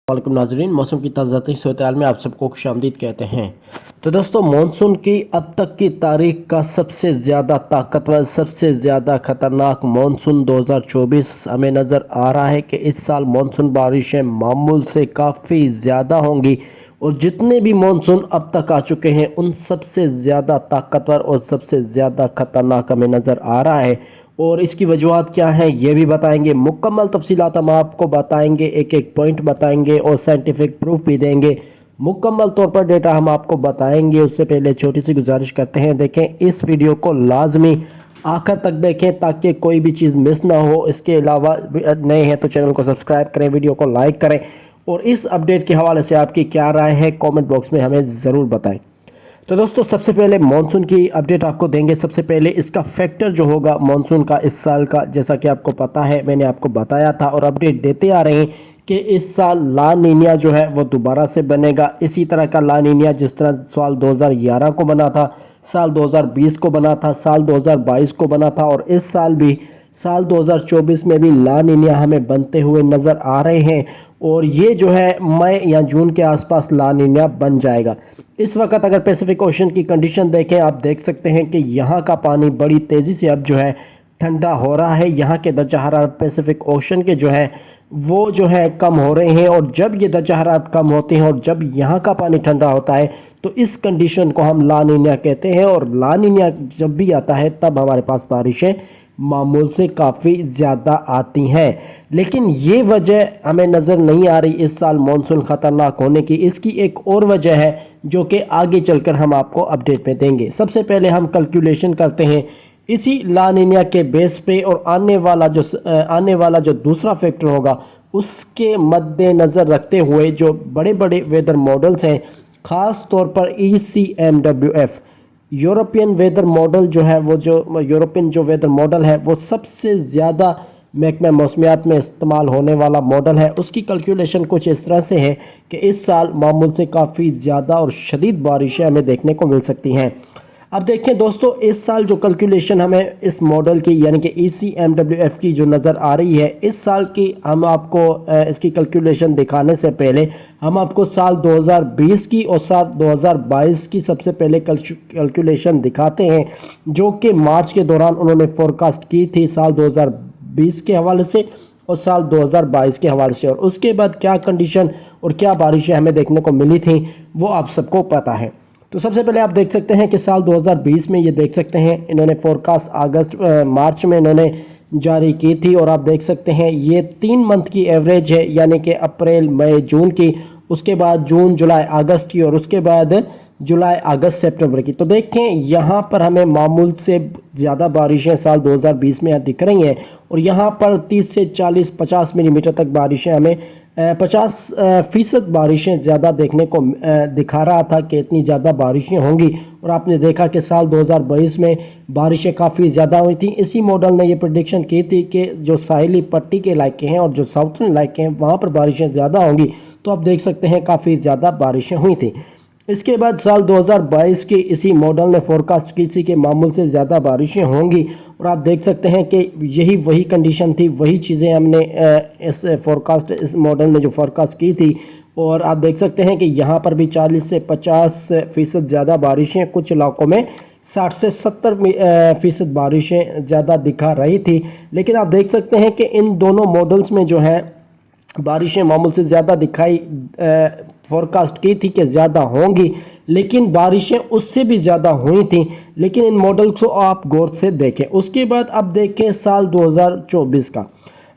वालेकुम नाजरीन, मौसम की ताज़ाती सूरत-ए-हाल में आप सबको खुशामदीद कहते हैं। तो दोस्तों, मानसून की अब तक की तारीख का सबसे ज़्यादा ताकतवर, सबसे ज़्यादा ख़तरनाक मानसून 2024 हमें नज़र आ रहा है कि इस साल मानसून बारिशें मामूल से काफ़ी ज़्यादा होंगी और जितने भी मानसून अब तक आ चुके हैं उन सबसे ज़्यादा ताकतवर और सबसे ज़्यादा ख़तरनाक हमें नज़र आ रहा है। और इसकी वजूहत क्या हैं ये भी बताएंगे, मुकम्मल तफसीलात हम आपको बताएंगे, एक एक पॉइंट बताएंगे और साइंटिफिक प्रूफ भी देंगे। मुकम्मल तौर पर डेटा हम आपको बताएंगे। उससे पहले छोटी सी गुजारिश करते हैं, देखें इस वीडियो को लाजमी आखिर तक देखें ताकि कोई भी चीज़ मिस ना हो। इसके अलावा नए हैं तो चैनल को सब्सक्राइब करें, वीडियो को लाइक करें और इस अपडेट के हवाले से आपकी क्या राय है कमेंट बॉक्स में हमें ज़रूर बताएं। तो दोस्तों, सबसे पहले मानसून की अपडेट आपको देंगे। सबसे पहले इसका फैक्टर जो होगा मानसून का इस साल का, जैसा कि आपको पता है मैंने आपको बताया था और अपडेट देते आ रहे हैं कि इस साल ला नीनिया जो है वो दोबारा से बनेगा। इसी तरह का ला नीनिया जिस तरह साल 2011 को बना था, साल 2020 को बना था, साल 2022 को बना था और इस साल भी साल 2024 में भी ला नीनिया हमें बनते हुए नज़र आ रहे हैं और ये जो है मई या जून के आसपास ला नीनिया बन जाएगा। इस वक्त अगर पैसिफिक ओशन की कंडीशन देखें, आप देख सकते हैं कि यहाँ का पानी बड़ी तेज़ी से अब जो है ठंडा हो रहा है। यहाँ के दर्जा हरारत पैसिफिक ओशन के जो है वो जो है कम हो रहे हैं और जब ये दर्जा हरारत कम होते हैं और जब यहाँ का पानी ठंडा होता है तो इस कंडीशन को हम ला नीनिया कहते हैं। और ला नीनिया जब भी आता है तब हमारे पास बारिशें मामूल से काफ़ी ज़्यादा आती हैं। लेकिन ये वजह हमें नज़र नहीं आ रही इस साल मानसून ख़तरनाक होने की। इसकी एक और वजह है जो कि आगे चलकर हम आपको अपडेट में देंगे। सबसे पहले हम कैलकुलेशन करते हैं इसी ला नीनिया के बेस पे और आने वाला जो दूसरा फैक्टर होगा उसके मद्देनज़र रखते हुए जो बड़े बड़े वेदर मॉडल्स हैं, ख़ास तौर पर ECMWF यूरोपियन वेदर मॉडल जो है, वो जो यूरोपियन जो वेदर मॉडल है वो सबसे ज़्यादा महकमा मौसमियात में इस्तेमाल होने वाला मॉडल है। उसकी कैलकुलेशन कुछ इस तरह से है कि इस साल मामूल से काफ़ी ज़्यादा और शदीद बारिशें हमें देखने को मिल सकती हैं। अब देखें दोस्तों, इस साल जो कैलकुलेशन हमें इस मॉडल की यानी कि ECMWF की जो नज़र आ रही है, इस साल की हम आपको इसकी कैलकुलेशन दिखाने से पहले हम आपको साल 2020 की और साल 2022 की सबसे पहले कैलकुलेशन दिखाते हैं जो कि मार्च के दौरान उन्होंने फोरकास्ट की थी साल 2020 के हवाले से और साल 2022 के हवाले से। और उसके बाद क्या कंडीशन और क्या बारिशें हमें देखने को मिली थी वो आप सबको पता है। तो सबसे पहले आप देख सकते हैं कि साल 2020 में ये देख सकते हैं इन्होंने फोरकास्ट मार्च में इन्होंने जारी की थी और आप देख सकते हैं ये 3 मंथ की एवरेज है यानी कि अप्रैल मई जून की, उसके बाद जून जुलाई अगस्त की और उसके बाद जुलाई अगस्त सितंबर की। तो देखें यहाँ पर हमें मामूल से ज़्यादा बारिशें साल 2020 में दिख रही हैं और यहाँ पर 30 से 40-50 मिलीमीटर तक बारिशें हमें 50% बारिशें ज़्यादा देखने को दिखा रहा था कि इतनी ज़्यादा बारिशें होंगी। और आपने देखा कि साल 2022 में बारिशें काफ़ी ज़्यादा हुई थी। इसी मॉडल ने ये प्रेडिक्शन की थी कि जो साहिली पट्टी के इलाके हैं और जो साउथर्न इलाके हैं वहाँ पर बारिशें ज़्यादा होंगी। तो आप देख सकते हैं काफ़ी ज़्यादा बारिशें हुई थी। इसके बाद साल 2022 के इसी मॉडल ने फोरकास्ट की थी कि मामूल से ज़्यादा बारिशें होंगी और आप देख सकते हैं कि यही वही कंडीशन थी, वही चीज़ें हमने इस मॉडल ने जो फोरकास्ट की थी। और आप देख सकते हैं कि यहाँ पर भी 40 से 50% ज़्यादा बारिशें, कुछ इलाकों में 60 से 70% बारिशें ज़्यादा दिखा रही थी। लेकिन आप देख सकते हैं कि इन दोनों मॉडल्स में जो है बारिशें मामूल से ज़्यादा दिखाई फोरकास्ट की थी कि ज़्यादा होंगी, लेकिन बारिशें उससे भी ज़्यादा हुई थी। लेकिन इन मॉडल्स को आप गौर से देखें। उसके बाद अब देखें साल 2024 का।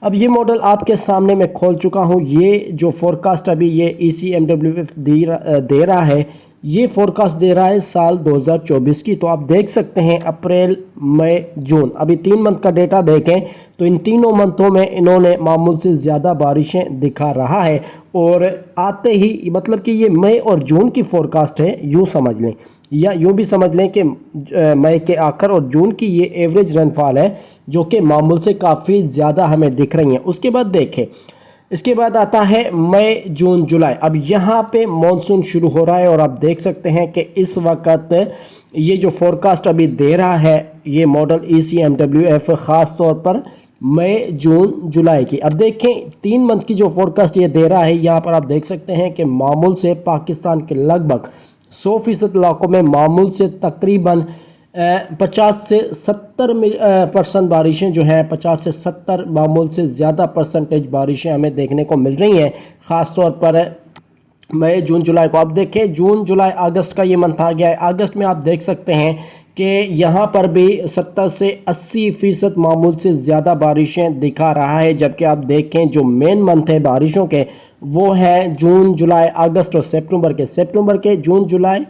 अब ये मॉडल आपके सामने मैं खोल चुका हूँ। ये जो फोरकास्ट अभी ये ECMWF दे रहा है, ये फोरकास्ट दे रहा है साल 2024 की। तो आप देख सकते हैं अप्रैल मई जून, अभी 3 मंथ का डेटा देखें तो इन तीनों मंथों में इन्होंने मामूल से ज़्यादा बारिशें दिखा रहा है। और आते ही मतलब कि ये मई और जून की फोरकास्ट है, यूँ समझ लें, या यूँ भी समझ लें कि मई के आखिर और जून की ये एवरेज रेनफॉल है जो कि मामूल से काफ़ी ज़्यादा हमें दिख रही हैं। उसके बाद देखें, इसके बाद आता है मई जून जुलाई। अब यहाँ पे मॉनसून शुरू हो रहा है और आप देख सकते हैं कि इस वक्त ये जो फोरकास्ट अभी दे रहा है ये मॉडल ECMWF ख़ास तौर पर मई जून जुलाई की। अब देखें 3 मंथ की जो फोरकास्ट ये दे रहा है, यहाँ पर आप देख सकते हैं कि मामूल से पाकिस्तान के लगभग 100% इलाकों में मामूल से तकरीबन 50 से 70% बारिशें जो हैं 50 से 70 मामूल से ज़्यादा परसेंटेज बारिशें हमें देखने को मिल रही हैं, ख़ास तौर पर मई जून जुलाई को। आप देखें जून जुलाई अगस्त का ये मंथ आ गया है। अगस्त में आप देख सकते हैं कि यहाँ पर भी 70 से 80% मामूल से ज़्यादा बारिशें दिखा रहा है, जबकि आप देखें जो मेन मंथ है बारिशों के वो हैं जून जुलाई अगस्त और सितंबर के जून जुलाई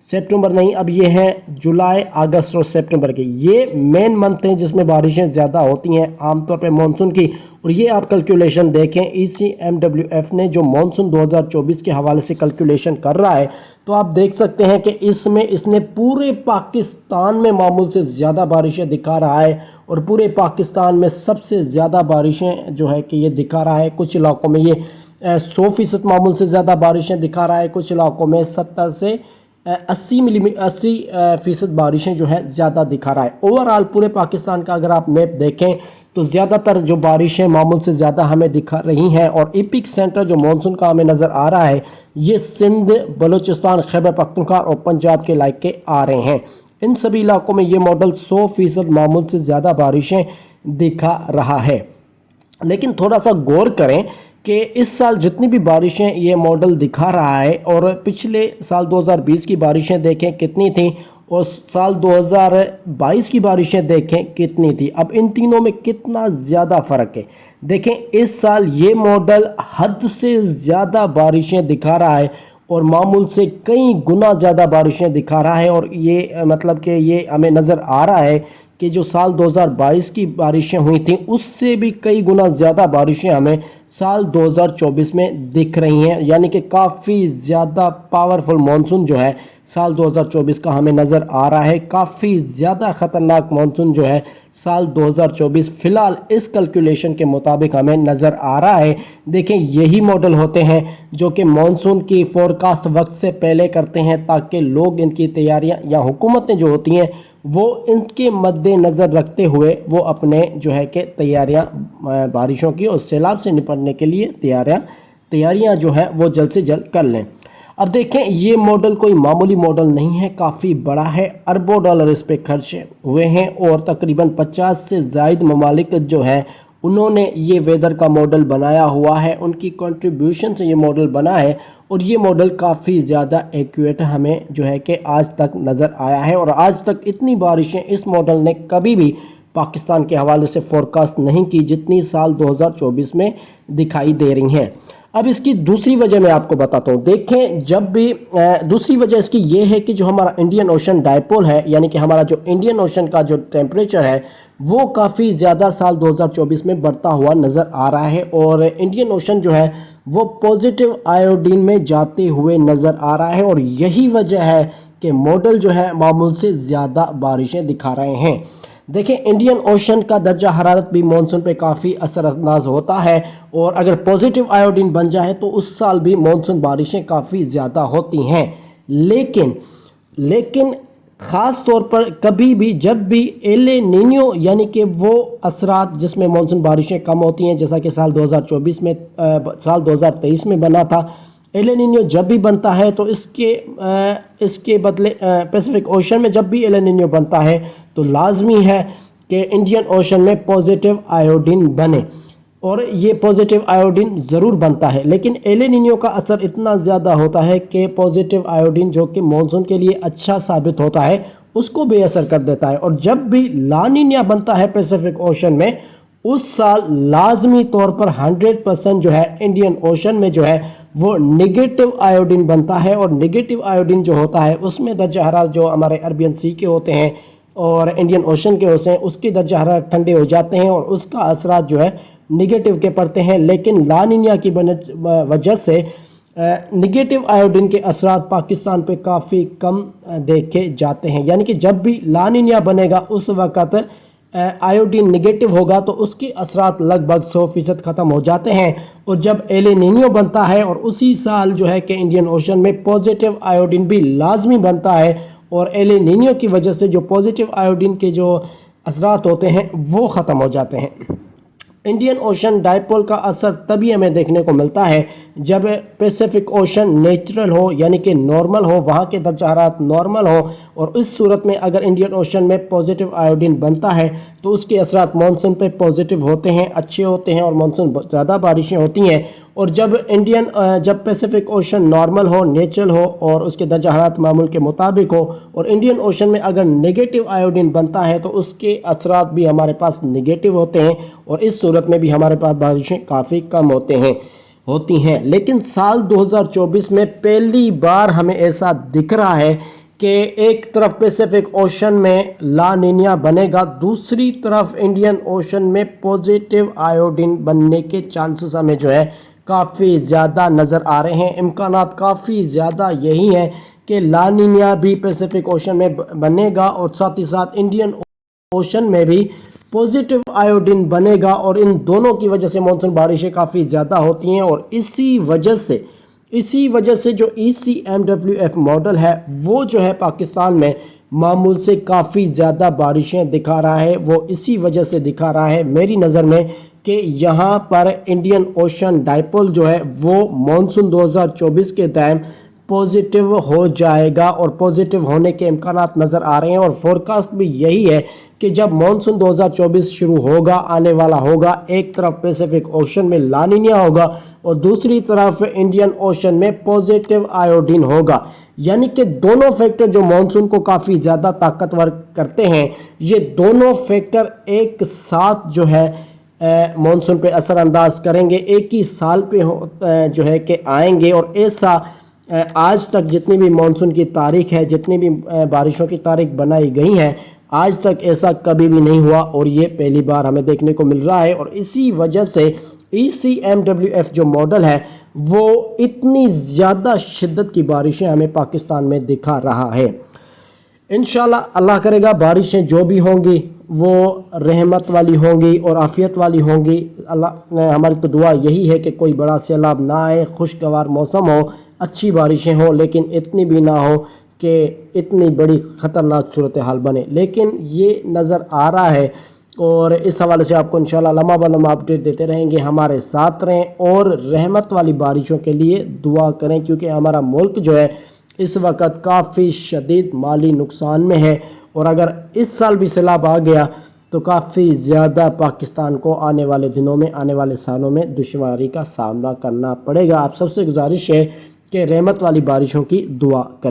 सितंबर नहीं, अब ये हैं जुलाई अगस्त और सितंबर के, ये मेन मंथ हैं जिसमें बारिशें ज़्यादा होती हैं आमतौर पे मानसून की। और ये आप कैलकुलेशन देखें, ECMWF ने जो मानसून 2024 के हवाले से कैलकुलेशन कर रहा है, तो आप देख सकते हैं कि इसमें इसने पूरे पाकिस्तान में मामूल से ज़्यादा बारिशें दिखा रहा है, और पूरे पाकिस्तान में सबसे ज़्यादा बारिशें जो है कि ये दिखा रहा है। कुछ इलाकों में ये 100% मामूल से ज़्यादा बारिशें दिखा रहा है, कुछ इलाकों में 70 से 80% बारिशें जो है ज़्यादा दिखा रहा है। ओवरऑल पूरे पाकिस्तान का अगर आप मैप देखें तो ज़्यादातर जो बारिशें मामूल से ज़्यादा हमें दिखा रही हैं, और एपिक सेंटर जो मानसून का हमें नज़र आ रहा है ये सिंध, बलूचिस्तान, खैबर पख्तूनख्वा और पंजाब के इलाके आ रहे हैं। इन सभी इलाकों में ये मॉडल 100% मामूल से ज़्यादा बारिशें दिखा रहा है। लेकिन थोड़ा सा गौर करें कि इस साल जितनी भी बारिशें ये मॉडल दिखा रहा है, और पिछले साल 2020 की बारिशें देखें कितनी थी, और साल 2022 की बारिशें देखें कितनी थी। अब इन तीनों में कितना ज़्यादा फ़र्क है। देखें इस साल ये मॉडल हद से ज़्यादा बारिशें दिखा रहा है, और मामूल से कई गुना ज़्यादा बारिशें दिखा रहा है। और ये मतलब कि ये हमें नज़र आ रहा है कि जो साल 2022 की बारिशें हुई थी उससे भी कई गुना ज़्यादा बारिशें हमें साल 2024 में दिख रही हैं, यानी कि काफ़ी ज़्यादा पावरफुल मानसून जो है साल 2024 का हमें नज़र आ रहा है। काफ़ी ज़्यादा ख़तरनाक मानसून जो है साल 2024 फ़िलहाल इस कैलकुलेशन के मुताबिक हमें नज़र आ रहा है। देखें यही मॉडल होते हैं जो कि मानसून की फ़ोरकास्ट वक्त से पहले करते हैं, ताकि लोग इनकी तैयारियां या हुकूमतें जो होती हैं वो इनके मद्देनज़र रखते हुए वो अपने जो है कि तैयारियां बारिशों की और सैलाब से निपटने के लिए तैयारियां जो है वो जल्द से जल्द कर लें। अब देखें ये मॉडल कोई मामूली मॉडल नहीं है, काफ़ी बड़ा है, अरबों डॉलर इस पर खर्च हुए हैं, और तकरीबन 50 से ज़ायद ममालिक जो है उन्होंने ये वेदर का मॉडल बनाया हुआ है, उनकी कंट्रीब्यूशन से ये मॉडल बना है। और ये मॉडल काफ़ी ज़्यादा एक्यूरेट हमें जो है कि आज तक नज़र आया है, और आज तक इतनी बारिशें इस मॉडल ने कभी भी पाकिस्तान के हवाले से फ़ोरकास्ट नहीं की जितनी साल 2024 में दिखाई दे रही हैं। अब इसकी दूसरी वजह मैं आपको बताता हूँ। देखें जब भी दूसरी वजह इसकी ये है कि जो हमारा इंडियन ओशन डायपोल है, यानी कि हमारा जो इंडियन ओशन का जो टेम्परेचर है वो काफ़ी ज़्यादा साल 2024 में बढ़ता हुआ नज़र आ रहा है, और इंडियन ओशन जो है वो पॉजिटिव आयोडीन में जाते हुए नज़र आ रहा है, और यही वजह है कि मॉडल जो है मामूल से ज़्यादा बारिशें दिखा रहे हैं। देखें इंडियन ओशन का दर्जा हरारत भी मानसून पे काफ़ी असरअंदाज होता है, और अगर पॉजिटिव आयोडीन बन जाए तो उस साल भी मानसून बारिशें काफ़ी ज़्यादा होती हैं। लेकिन ख़ास तौर पर कभी भी जब भी एल नीनो यानी कि वो असरात जिसमें मानसून बारिशें कम होती हैं, जैसा कि साल 2023 में बना था, एल नीनो जब भी बनता है तो इसके बदले पैसिफिक ओशन में जब भी एल नीनो बनता है तो लाजमी है कि इंडियन ओशन में पॉजिटिव आयोडीन बने, और ये पॉजिटिव आयोडीन ज़रूर बनता है। लेकिन एल नीनो का असर इतना ज़्यादा होता है कि पॉजिटिव आयोडीन जो कि मानसून के लिए अच्छा साबित होता है उसको बेअसर कर देता है, और जब भी ला नीना बनता है पैसिफिक ओशन में उस साल लाजमी तौर पर 100% जो है इंडियन ओशन में जो है वो नेगेटिव आयोडीन बनता है। और नेगेटिव आयोडीन जो होता है उसमें दर्जा हरारत जो हमारे अरबियन सी के होते हैं और इंडियन ओशन के होते हैं उसके दर्जा हरारत ठंडे हो जाते हैं, और उसका असरात जो है निगेटिव के पड़ते हैं। लेकिन ला नीना की वजह से निगेटिव आयोडीन के असरात पाकिस्तान पे काफ़ी कम देखे जाते हैं, यानी कि जब भी ला नीना बनेगा उस वक़्त आयोडीन निगेटिव होगा तो उसके असरात लगभग 100% ख़त्म हो जाते हैं। और जब एल नीनो बनता है और उसी साल जो है कि इंडियन ओशन में पॉजिटिव आयोडीन भी लाजमी बनता है, और एल नीनो की वजह से जो पॉजिटिव आयोडीन के जो असरात होते हैं वो ख़त्म हो जाते हैं। इंडियन ओशन डाइपोल का असर तभी हमें देखने को मिलता है जब पैसिफिक ओशन नेचुरल हो, यानी कि नॉर्मल हो, वहाँ के दर्जा हरारत नॉर्मल हो, और इस सूरत में अगर इंडियन ओशन में पॉजिटिव आयोडीन बनता है तो उसके असरात मानसून पे पॉजिटिव होते हैं, अच्छे होते हैं, और मानसून ज़्यादा बारिशें होती हैं। और जब पैसिफिक ओशन नॉर्मल हो, नेचुरल हो, और उसके दर्जा हरारत मामूल के मुताबिक हो, और इंडियन ओशन में अगर नेगेटिव आयोडीन बनता है तो उसके असरात भी हमारे पास नेगेटिव होते हैं, और इस सूरत में भी हमारे पास बारिशें काफ़ी कम होती हैं। लेकिन साल 2024 में पहली बार हमें ऐसा दिख रहा है कि एक तरफ पैसिफिक ओशन में ला नीनिया बनेगा, दूसरी तरफ इंडियन ओशन में पॉजिटिव आयोडीन बनने के चांसेस हमें जो है काफ़ी ज़्यादा नज़र आ रहे हैं। इम्कानात काफ़ी ज़्यादा यही है कि ला नीनिया भी पैसिफिक ओशन में बनेगा, और साथ ही साथ इंडियन ओशन में भी पॉजिटिव आयोडीन बनेगा, और इन दोनों की वजह से मानसून बारिशें काफ़ी ज़्यादा होती हैं। और इसी वजह से जो ECMWF मॉडल है वो जो है पाकिस्तान में मामूल से काफ़ी ज़्यादा बारिशें दिखा रहा है। वो इसी वजह से दिखा रहा है मेरी नज़र में कि यहाँ पर इंडियन ओशन डाइपोल जो है वो मानसून 2024 के टाइम पॉजिटिव हो जाएगा, और पॉजिटिव होने के इम्कानात नज़र आ रहे हैं। और फोरकास्ट भी यही है कि जब मानसून 2024 शुरू होगा, आने वाला होगा, एक तरफ पैसिफिक ओशन में ला नीनिया होगा और दूसरी तरफ इंडियन ओशन में पॉजिटिव आयोडीन होगा, यानी कि दोनों फैक्टर जो मानसून को काफ़ी ज़्यादा ताकतवर करते हैं, ये दोनों फैक्टर एक साथ जो है मानसून पे असर अंदाज करेंगे, एक ही साल पे जो है कि आएंगे। और ऐसा आज तक जितनी भी मानसून की तारीख है, जितनी भी बारिशों की तारीख बनाई गई हैं, आज तक ऐसा कभी भी नहीं हुआ, और ये पहली बार हमें देखने को मिल रहा है। और इसी वजह से ECMWF जो मॉडल है वो इतनी ज़्यादा शिद्दत की बारिशें हमें पाकिस्तान में दिखा रहा है। इंशाल्लाह अल्लाह करेगा बारिशें जो भी होंगी वो रहमत वाली होंगी और आफ़ियत वाली होंगी। अल्लाह, हमारी तो दुआ यही है कि कोई बड़ा सैलाब ना आए, खुशगवार मौसम हो, अच्छी बारिशें हो, लेकिन इतनी भी ना हो कि इतनी बड़ी ख़तरनाक सूरत हाल बने। लेकिन ये नज़र आ रहा है, और इस हवाले से आपको इंशाल्लाह लम्हा ब लम्हा अपडेट देते रहेंगे। हमारे साथ रहें और रहमत वाली बारिशों के लिए दुआ करें, क्योंकि हमारा मुल्क जो है इस वक्त काफ़ी शदीद माली नुकसान में है, और अगर इस साल भी सैलाब आ गया तो काफ़ी ज़्यादा पाकिस्तान को आने वाले दिनों में, आने वाले सालों में दुश्वारी का सामना करना पड़ेगा। आप सबसे गुजारिश है कि रहमत वाली बारिशों की दुआ करें।